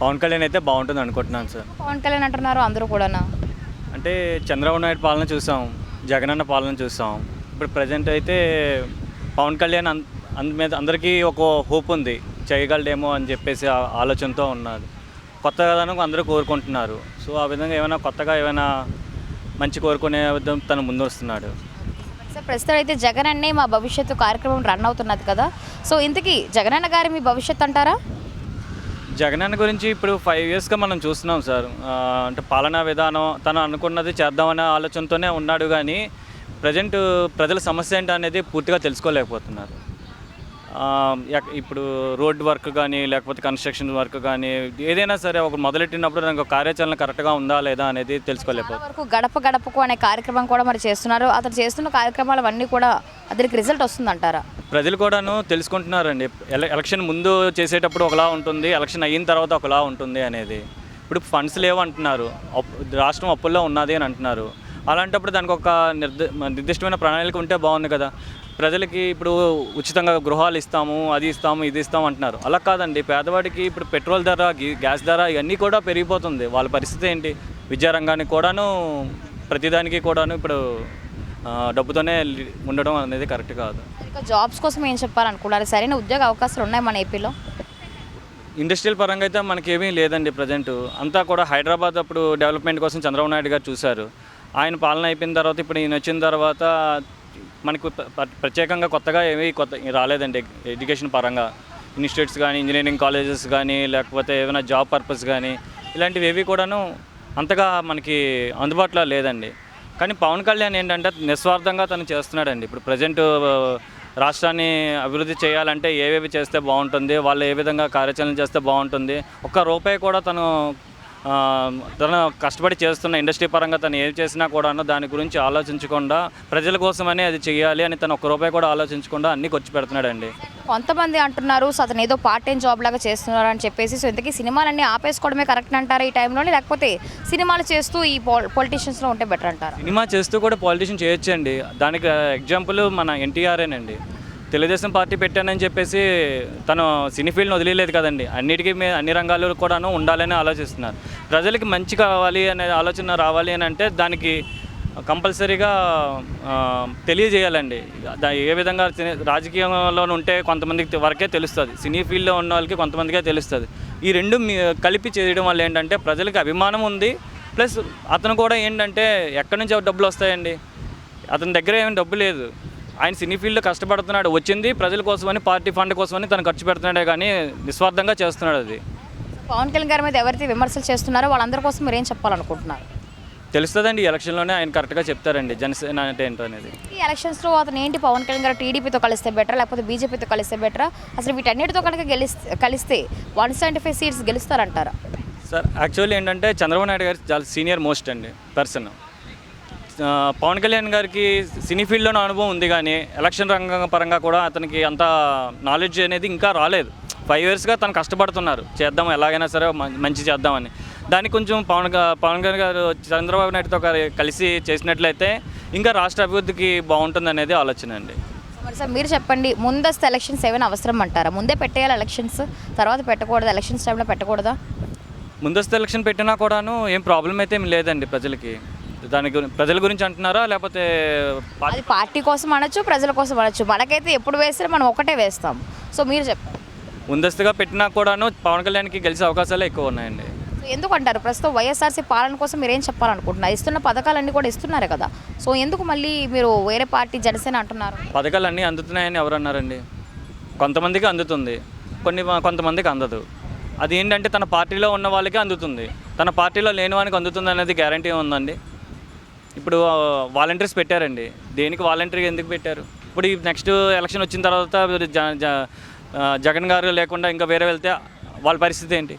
పవన్ కళ్యాణ్ అయితే బాగుంటుంది అనుకుంటున్నాను సార్. పవన్ కళ్యాణ్ అంటున్నారు అందరూ కూడానా? అంటే చంద్రబాబు నాయుడు పాలన చూసాం, జగనన్న పాలన చూసాం. ఇప్పుడు ప్రజెంట్ అయితే పవన్ కళ్యాణ్ మీద అందరికీ ఒక హోప్ ఉంది, చేయగలడేమో అని చెప్పేసి ఆలోచనతో ఉన్నది. కొత్తగా అందరూ కోరుకుంటున్నారు. సో ఆ విధంగా ఏమైనా కొత్తగా ఏమైనా మంచి కోరుకునే విధంగా తను ముందు వస్తున్నాడు. సార్ ప్రస్తుతం అయితే జగన్ అన్నే మా భవిష్యత్తు కార్యక్రమం రన్ అవుతున్నది కదా, సో ఇంతకీ జగనన్న గారి మీ భవిష్యత్తు అంటారా? జగనన్న గురించి ఇప్పుడు 5 ఇయర్స్గా మనం చూస్తున్నాం సార్. అంటే పాలనా విధానం తను అనుకున్నది చేద్దామనే ఆలోచనతోనే ఉన్నాడు, కానీ ప్రజెంట్ ప్రజల సమస్య ఏంటి అనేది పూర్తిగా తెలుసుకోలేకపోతున్నారు. ఇప్పుడు రోడ్ వర్క్ కానీ లేకపోతే కన్స్ట్రక్షన్ వర్క్ కానీ ఏదైనా సరే ఒక మొదలెట్టినప్పుడు దానికి ఒక కార్యాచరణ కరెక్ట్గా ఉందా లేదా అనేది తెలుసుకోలేకపోతుంది. వరకు గడప గడపకు అనే కార్యక్రమం కూడా మరి చేస్తున్నారు. అతను చేస్తున్న కార్యక్రమాలు అన్నీ కూడా అతనికి రిజల్ట్ వస్తుందంటారా? ప్రజలు కూడాను తెలుసుకుంటున్నారండి. ఎలక్షన్ ముందు చేసేటప్పుడు ఒకలా ఉంటుంది, ఎలక్షన్ అయిన తర్వాత ఒకలా ఉంటుంది అనేది. ఇప్పుడు ఫండ్స్ లేవు అంటున్నారు, రాష్ట్రం అప్పుల్లో ఉన్నది అని అంటున్నారు. అలాంటప్పుడు దానికి ఒక నిర్దిష్టమైన ప్రణాళిక ఉంటే బాగుంది కదా. ప్రజలకి ఇప్పుడు ఉచితంగా గృహాలు ఇస్తాము, అది ఇస్తాము, ఇది ఇస్తాము అంటున్నారు. అలా కాదండి, పేదవాడికి ఇప్పుడు పెట్రోల్ ధర, గ్యాస్ ధర ఇవన్నీ కూడా పెరిగిపోతుంది. వాళ్ళ పరిస్థితి ఏంటి? విద్యారంగానికి కూడాను ప్రతిదానికి కూడాను ఇప్పుడు డబ్బుతోనే ఉండడం అనేది కరెక్ట్ కాదు. ఇంకా జాబ్స్ కోసం ఏం చెప్పాలనుకున్నారు? సరైన ఉద్యోగ అవకాశాలు ఉన్నాయి మన ఏపీలో? ఇండస్ట్రియల్ పరంగా అయితే మనకేమీ లేదండి. ప్రజెంట్ అంతా కూడా హైదరాబాద్ అప్పుడు డెవలప్మెంట్ కోసం చంద్రబాబు నాయుడు గారు చూశారు. ఆయన పాలన అయిపోయిన తర్వాత ఇప్పుడు ఈయన వచ్చిన తర్వాత మనకు ప్రత్యేకంగా కొత్తగా ఏమీ రాలేదండి. ఎడ్యుకేషన్ పరంగా ఇన్స్టిట్యూట్స్ కానీ, ఇంజనీరింగ్ కాలేజెస్ కానీ, లేకపోతే ఏమైనా జాబ్ పర్పస్ కానీ ఇలాంటివి ఏవి కూడాను అంతగా మనకి అందుబాటులో లేదండి. కానీ పవన్ కళ్యాణ్ ఏంటంటే నిస్వార్థంగా తను చేస్తున్నాడండి. ఇప్పుడు ప్రజెంట్ రాష్ట్రాన్ని అభివృద్ధి చేయాలంటే ఏవేవి చేస్తే బాగుంటుంది, వాళ్ళు ఏ విధంగా కార్యాచరణ చేస్తే బాగుంటుంది, ఒక్క రూపాయి కూడా తను కష్టపడి చేస్తున్న ఇండస్ట్రీ పరంగా తను ఏం చేసినా కూడాను దాని గురించి ఆలోచించకుండా ప్రజల కోసమని అది చేయాలి అని తను ఒక్క రూపాయి కూడా ఆలోచించకుండా అన్నీ ఖర్చు పెడుతున్నాడండి. కొంతమంది అంటున్నారు సో అతను ఏదో పార్ట్ టైం జాబ్ లాగా చేస్తున్నారు అని చెప్పేసి. సో ఇంతకీ సినిమాలన్నీ ఆపేసుకోవడమే కరెక్ట్ అంటారా ఈ టైంలోనే, లేకపోతే సినిమాలు చేస్తూ ఈ పొలిటీషియన్స్లో ఉంటే బెటర్ అంటారా? సినిమా చేస్తూ కూడా పొలిటీషియన్ చేయొచ్చండి. దానికి ఎగ్జాంపుల్ మన ఎన్టీఆర్ఏనండి. తెలుగుదేశం పార్టీ పెట్టానని చెప్పేసి తను సినీ ఫీల్డ్ని వదిలేదు కదండి. అన్నిటికీ అన్ని రంగాల్లో కూడాను ఉండాలని ఆలోచిస్తున్నారు. ప్రజలకి మంచి కావాలి అనే ఆలోచన రావాలి అని అంటే దానికి కంపల్సరీగా తెలియజేయాలండి. ఏ విధంగా రాజకీయంలో ఉంటే కొంతమందికి వరకే తెలుస్తుంది, సినీ ఫీల్డ్లో ఉన్న వాళ్ళకి కొంతమందికే తెలుస్తుంది. ఈ రెండు కలిపి చేయడం వల్ల ఏంటంటే ప్రజలకి అభిమానం ఉంది, ప్లస్ అతను కూడా ఏంటంటే ఎక్కడి నుంచి డబ్బులు వస్తాయండి, అతని దగ్గర ఏమైనా డబ్బు లేదు. ఆయన సినీ ఫీల్డ్లో కష్టపడుతున్నాడు, వచ్చింది ప్రజల కోసమని, పార్టీ ఫండ్ కోసమని తను ఖర్చు పెడుతున్నాడే కానీ నిస్వార్థంగా చేస్తున్నాడు. అది పవన్ కళ్యాణ్ గారి మీద ఎవరైతే విమర్శలు చేస్తున్నారో వాళ్ళందరి కోసం మీరు ఏం చెప్పాలనుకుంటున్నారు? తెలుస్తుందండి, ఈ ఎలక్షన్లోనే ఆయన కరెక్ట్గా చెప్తారండి జనసేన అంటే ఏంటో అనేది. ఈ ఎలక్షన్స్లో అతను ఏంటి పవన్ కళ్యాణ్ గారు టీడీపీతో కలిస్తే బెటరా లేకపోతే బీజేపీతో కలిస్తే బెటరా? అసలు వీటన్నిటితో కనుక కలిస్తే 175 సీట్స్ గెలుస్తారంటారా? సార్ యాక్చువల్లీ ఏంటంటే చంద్రబాబు నాయుడు గారు చాలా సీనియర్ మోస్ట్ అండి పర్సన్. పవన్ కళ్యాణ్ గారికి సినీ ఫీల్డ్లోనే అనుభవం ఉంది, కానీ ఎలక్షన్ రంగం పరంగా కూడా అతనికి అంత నాలెడ్జ్ అనేది ఇంకా రాలేదు. 5 ఇయర్స్గా తను కష్టపడుతున్నారు, చేద్దాం ఎలాగైనా సరే మంచి చేద్దామని. దానికి కొంచెం పవన్ కళ్యాణ్ గారు చంద్రబాబు నాయుడుతో కలిసి చేసినట్లయితే ఇంకా రాష్ట్ర అభివృద్ధికి బాగుంటుంది అనేది ఆలోచన అండి. మరి సార్ మీరు చెప్పండి, ముందస్తు ఎలక్షన్స్ ఏమైనా అవసరం అంటారా? ముందే పెట్టేయాలి ఎలక్షన్స్, తర్వాత పెట్టకూడదు, ఎలక్షన్స్ టైంలో పెట్టకూడదా? ముందస్తు ఎలక్షన్ పెట్టినా కూడాను ఏం ప్రాబ్లం అయితే ఏం లేదండి ప్రజలకి. దాని గురించి ప్రజల గురించి అంటున్నారా లేకపోతే అది పార్టీ కోసం అనొచ్చు, ప్రజల కోసం అనొచ్చు. మనకైతే ఎప్పుడు వేస్తే మనం ఒకటే వేస్తాం. సో మీరు చెప్పండి. ముందస్తుగా పెట్టినా కూడాను పవన్ కళ్యాణ్కి గెలిచే అవకాశాలే ఎక్కువ ఉన్నాయండి. సో ఎందుకంటారు? ప్రస్తుతం వైఎస్ఆర్సీ పాలన కోసం మీరు ఏం చెప్పాలనుకుంటున్నారు? ఇస్తున్న పథకాలన్నీ కూడా ఇస్తున్నారు కదా, సో ఎందుకు మళ్ళీ మీరు వేరే పార్టీ జనసేన అంటున్నారు? పథకాలన్నీ అందుతున్నాయని ఎవరు అన్నారండి? కొంతమందికి అందుతుంది, కొంతమందికి అందదు. అది ఏంటంటే తన పార్టీలో ఉన్న వాళ్ళకే అందుతుంది, తన పార్టీలో లేని వానికి అందుతుంది అనేది గ్యారంటీ ఉందండి. ఇప్పుడు వాలంటీర్స్ పెట్టారండి, దేనికి వాలంటీర్ ఎందుకు పెట్టారు? ఇప్పుడు ఈ నెక్స్ట్ ఎలక్షన్ వచ్చిన తర్వాత జగన్ గారు లేకుండా ఇంకా వేరే వెళ్తే వాళ్ళ పరిస్థితి ఏంటి?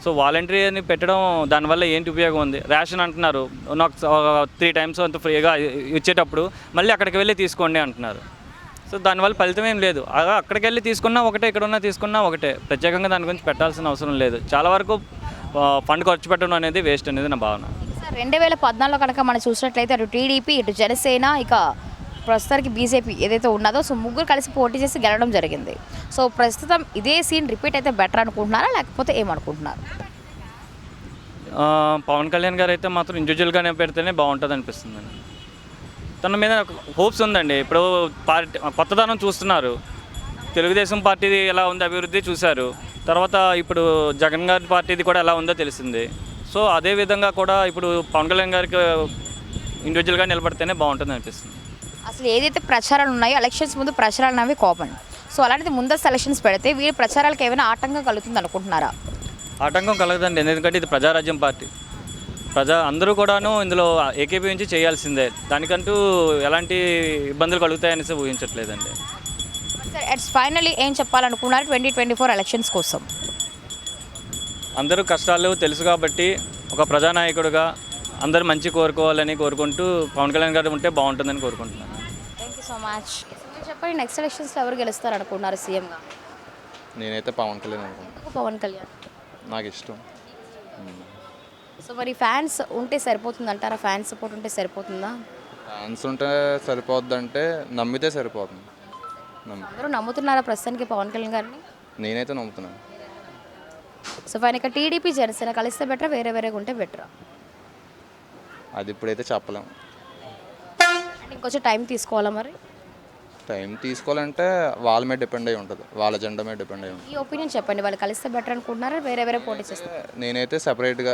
సో వాలంటీర్ని పెట్టడం దానివల్ల ఏంటి ఉపయోగం ఉంది? రేషన్ అంటున్నారు, నాకు 3 టైమ్స్ అంత ఫ్రీగా ఇచ్చేటప్పుడు మళ్ళీ అక్కడికి వెళ్ళి తీసుకోండి అంటున్నారు. సో దానివల్ల ఫలితం ఏం లేదు. అక్కడికి వెళ్ళి తీసుకున్నా ఒకటే, ఇక్కడ ఉన్న తీసుకున్నా ఒకటే. ప్రత్యేకంగా దాని గురించి పెట్టాల్సిన అవసరం లేదు. చాలా వరకు ఫండ్ ఖర్చు పెట్టడం అనేది వేస్ట్ అనేది నా భావన. 2014 కనుక మనం చూసినట్లయితే అటు టీడీపీ, ఇటు జనసేన, ఇక ప్రస్తుతానికి బీజేపీ ఏదైతే ఉన్నదో సో ముగ్గురు కలిసి పోటీ చేసి గెలవడం జరిగింది. సో ప్రస్తుతం ఇదే సీన్ రిపీట్ అయితే బెటర్ అనుకుంటున్నారా లేకపోతే ఏమనుకుంటున్నారు? పవన్ కళ్యాణ్ గారు అయితే మాత్రం ఇండివిజువల్గానే పెడితేనే బాగుంటుంది అనిపిస్తుందండి. తన మీద హోప్స్ ఉందండి. ఇప్పుడు పార్టీ కొత్తదనం చూస్తున్నారు. తెలుగుదేశం పార్టీది ఎలా ఉంది అభివృద్ధి చూశారు. తర్వాత ఇప్పుడు జగన్ గారి పార్టీది కూడా ఎలా ఉందో తెలిసింది. సో అదే విధంగా కూడా ఇప్పుడు పవన్ కళ్యాణ్ గారికి ఇండివిజువల్గా నిలబడితేనే బాగుంటుంది అనిపిస్తుంది. అసలు ఏదైతే ప్రచారాలు ఉన్నాయో ఎలక్షన్స్ ముందు ప్రచారాలు అనేవి కామన్. సో అలాంటిది ముందస్తు ఎలక్షన్స్ పెడితే వీరి ప్రచారాలకు ఏమైనా ఆటంకం కలుగుతుంది అనుకుంటున్నారా? ఆటంకం కలగదండి. ఎందుకంటే ఇది ప్రజారాజ్యం పార్టీ. అందరూ కూడాను ఇందులో ఏకీభవించి చేయాల్సిందే. దానికంటూ ఎలాంటి ఇబ్బందులు కలుగుతాయనేసి ఊహించట్లేదండి. సార్ ఎట్స్ ఫైనలీ ఏం చెప్పాలనుకున్నారు 2024 ఎలక్షన్స్ కోసం? అందరూ కష్టాలు తెలుసు కాబట్టి ఒక ప్రజానాయకుడిగా అందరూ మంచి కోరుకోవాలని కోరుకుంటూ పవన్ కళ్యాణ్ గారు ఉంటే బాగుంటుందని కోరుకుంటున్నాను. Thank you so much. మీరు చెప్పండి, నెక్స్ట్ ఎలక్షన్స్లో ఎవరు గెలుస్తారు అనుకున్నారు సీఎంగా? నేనైతే పవన్ కళ్యాణ్ అనుకుంటాను. ఎందుకు పవన్ కళ్యాణ్? నాకు ఇష్టం. సో మరి ఫ్యాన్స్ ఉంటే సరిపోతుంది అంటారా? ఫ్యాన్స్ సపోర్ట్ ఉంటే సరిపోతుందా? ఫ్యాన్స్ ఉంటే సరిపోద్దంటే నమ్మితే సరిపోతుంది. అందరూ నమ్ముతున్నారా ప్రస్తుతానికి పవన్ కళ్యాణ్ గారిని? నేనైతే నమ్ముతున్నాను. సో ఫైన్ ఇక టీడీపీ జనసేన కలిస్తే బెటరా, వేరేగా ఉంటే బెటరా? అది ఇప్పుడైతే చెప్పలేము. అంటే ఇంకొంచెం టైం తీసుకోవాలా మరి? టైం తీసుకోవాలంటే వాళ్ళ మీద డిపెండ్ అయి ఉంటుంది, వాళ్ళ జెండా మీద డిపెండ్ అయి ఉంటుంది. ఈ ఒపీనియన్ చెప్పండి, వాళ్ళు కలిస్తే బెటర్ అనుకుంటున్నారా, వేరే పోటీ చేస్తారు? నేనైతే సపరేట్గా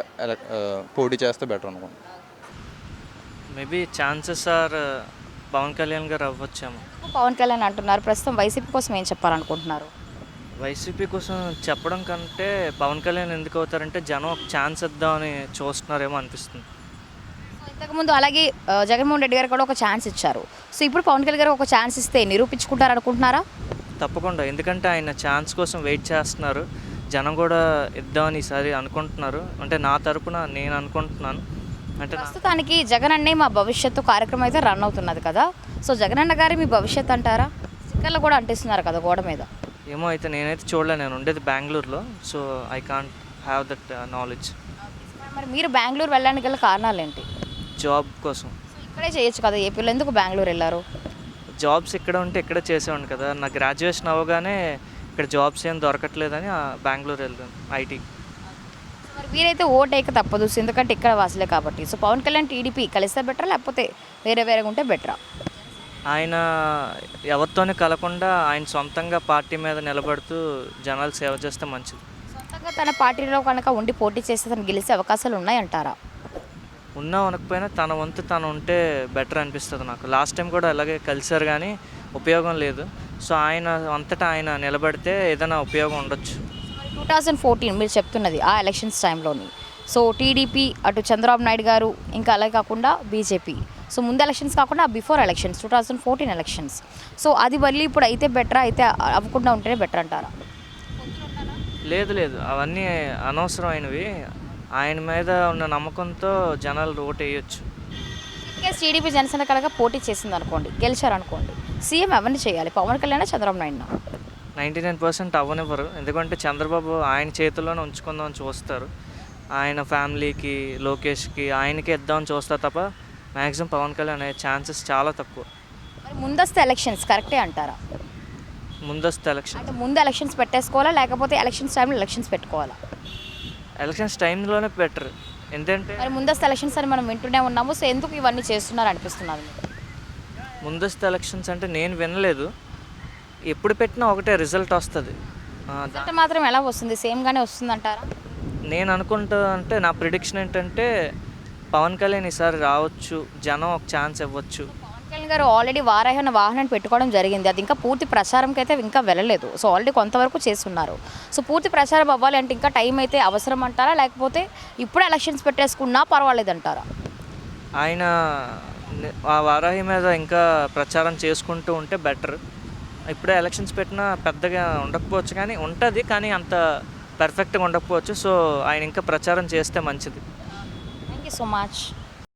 పోటీ చేస్తే బెటర్ అనుకుంటున్నాను. Maybe chances are Pavan Kalyan గారు అవ్వచ్చేమో. పవన్ కళ్యాణ్ అంటున్నారు. ప్రస్తుతం వైసీపీ కోసం ఏం చెప్పాలనుకుంటున్నారు? వైసీపీ కోసం చెప్పడం కంటే పవన్ కళ్యాణ్ ఎందుకు అవుతారంటే జనం ఒక ఛాన్స్ ఇద్దామని చూస్తున్నారేమో అనిపిస్తుంది. ఇంతకుముందు అలాగే జగన్మోహన్ రెడ్డి గారు కూడా ఒక ఛాన్స్ ఇచ్చారు. సో ఇప్పుడు పవన్ కళ్యాణ్ గారు ఒక ఛాన్స్ ఇస్తే నిరూపించుకుంటారు అనుకుంటున్నారా? తప్పకుండా, ఎందుకంటే ఆయన ఛాన్స్ కోసం వెయిట్ చేస్తున్నారు. జనం కూడా ఇద్దామని ఈసారి అనుకుంటున్నారు. అంటే నా తరపున నేను అనుకుంటున్నాను. అంటే ప్రస్తుతానికి జగన్ అన్నే మా భవిష్యత్తు కార్యక్రమం అయితే రన్ అవుతున్నది కదా. సో జగన్ అన్న గారి మీ భవిష్యత్తు అంటారా? స్టిక్కర్లు కూడా అంటిస్తున్నారు కదా గోడ మీద. ఏమో, అయితే నేనైతే చూడలేదు. నేను ఉండేది బెంగళూరులో, so I can't have that knowledge. మరి మీరు బెంగళూరు వెళ్ళడానికి గల కారణాలు ఏంటి? జాబ్ కోసం. ఇక్కడే చేయొచ్చు కదా ఏపీలో, ఎందుకు బెంగళూరు వెళ్ళారు? జాబ్స్ ఇక్కడ ఉంటే ఇక్కడ చేసేవాడిని కదా. నా గ్రాడ్యుయేషన్ అవ్వగానే ఇక్కడ జాబ్స్ ఏం దొరకట్లేదని బెంగళూరు వెళ్ళాను ఐటీ. మరి వీరైతే ఓటేక తప్పదు, ఎందుకంటే ఇక్కడ వాసులే కాబట్టి. సో పవన్ కళ్యాణ్ టీడీపీ కలిస్తే బెటరా, లేకపోతే వేరేగా ఉంటే బెటరా? ఆయన ఎవరితోనే కలకుండా ఆయన సొంతంగా పార్టీ మీద నిలబడుతూ జనాలు సేవ చేస్తే మంచిది. సొంతంగా తన పార్టీలో కనుక ఉండి పోటీ చేస్తే తను గెలిచే అవకాశాలు ఉన్నాయంటారా? ఉన్నా అనకపోయినా తన వంతు తను ఉంటే బెటర్ అనిపిస్తుంది నాకు. లాస్ట్ టైం కూడా అలాగే కలిశారు కానీ ఉపయోగం లేదు. సో ఆయన అంతటా ఆయన నిలబడితే ఏదైనా ఉపయోగం ఉండొచ్చు. 2014 మీరు చెప్తున్నది ఆ ఎలక్షన్స్ టైంలోని. సో టీడీపీ, అటు చంద్రబాబు నాయుడు గారు, ఇంకా అలాగే కాకుండా బీజేపీ. సో ముందు ఎలక్షన్స్ కాకుండా బిఫోర్ ఎలక్షన్స్ 2014 ఎలక్షన్స్. సో అది మళ్ళీ ఇప్పుడు అయితే బెటరా, అయితే అవ్వకుండా ఉంటేనే బెటర్ అంటారా? లేదు, అవన్నీ అనవసరమైనవి. ఆయన మీద ఉన్న నమ్మకంతో జనాలు ఓటు వేయొచ్చు. ఇన్కేస్ టీడీపీ జనసేన కనుక పోటీ చేసింది అనుకోండి, గెలిచారనుకోండి, సీఎం ఎవరిని చేయాలి? పవన్ కళ్యాణ్, చంద్రబాబు నాయుడు? 99% అవ్వనివ్వరు. ఎందుకంటే చంద్రబాబు ఆయన చేతుల్లోనే ఉంచుకుందామని చూస్తారు. ఆయన ఫ్యామిలీకి, లోకేష్కి, ఆయనకే ఇద్దామని చూస్తారు తప్ప మ్యాక్సిమం పవన్ కళ్యాణ్ అయ్యే ఛాన్సెస్ చాలా తక్కువ. మరి ముందస్తు ఎలక్షన్స్ కరెక్టే అంటారా? ముందస్తు ఎలక్షన్ అంటే ముందు ఎలక్షన్స్ పెట్టేసుకోవాలా, లేకపోతే ఎలక్షన్స్ టైంలో ఎలక్షన్స్ పెట్టుకోవాలా? ఎలక్షన్స్ టైంలోనే బెటర్. ఎందుకంటే మరి ముందస్తు ఎలక్షన్స్ అని మనం వింటూనే ఉన్నాము. సో ఎందుకు ఇవన్నీ చేస్తున్నారు అనిపిస్తున్నారు? ముందస్తు ఎలక్షన్స్ అంటే నేను వినలేదు. ఎప్పుడు పెట్టినా ఒకటే రిజల్ట్ వస్తుంది. రిజల్ట్ మాత్రం ఎలా వస్తుంది? సేమ్గానే వస్తుంది అంటారా? నేను అనుకుంటా, అంటే నా ప్రిడిక్షన్ ఏంటంటే పవన్ కళ్యాణ్ ఈసారి రావచ్చు, జనం ఒక ఛాన్స్ ఇవ్వచ్చు. పవన్ కళ్యాణ్ గారు ఆల్రెడీ వారాహన వాహనాన్ని పెట్టుకోవడం జరిగింది. అది ఇంకా పూర్తి ప్రచారంకి అయితే ఇంకా వెళ్ళలేదు. సో ఆల్రెడీ కొంతవరకు చేస్తున్నారు. సో పూర్తి ప్రచారం అవ్వాలి అంటే ఇంకా టైం అయితే అవసరం అంటారా, లేకపోతే ఇప్పుడు ఎలక్షన్స్ పెట్టేసుకున్నా పర్వాలేదు అంటారా? ఆయన ఆ వారాహి మీద ఇంకా ప్రచారం చేసుకుంటూ ఉంటే బెటర్. ఇప్పుడే ఎలక్షన్స్ పెట్టినా పెద్దగా ఉండకపోవచ్చు, కానీ ఉంటుంది, కానీ అంత పర్ఫెక్ట్గా ఉండకపోవచ్చు. సో ఆయన ఇంకా ప్రచారం చేస్తే మంచిది. Thank you so much.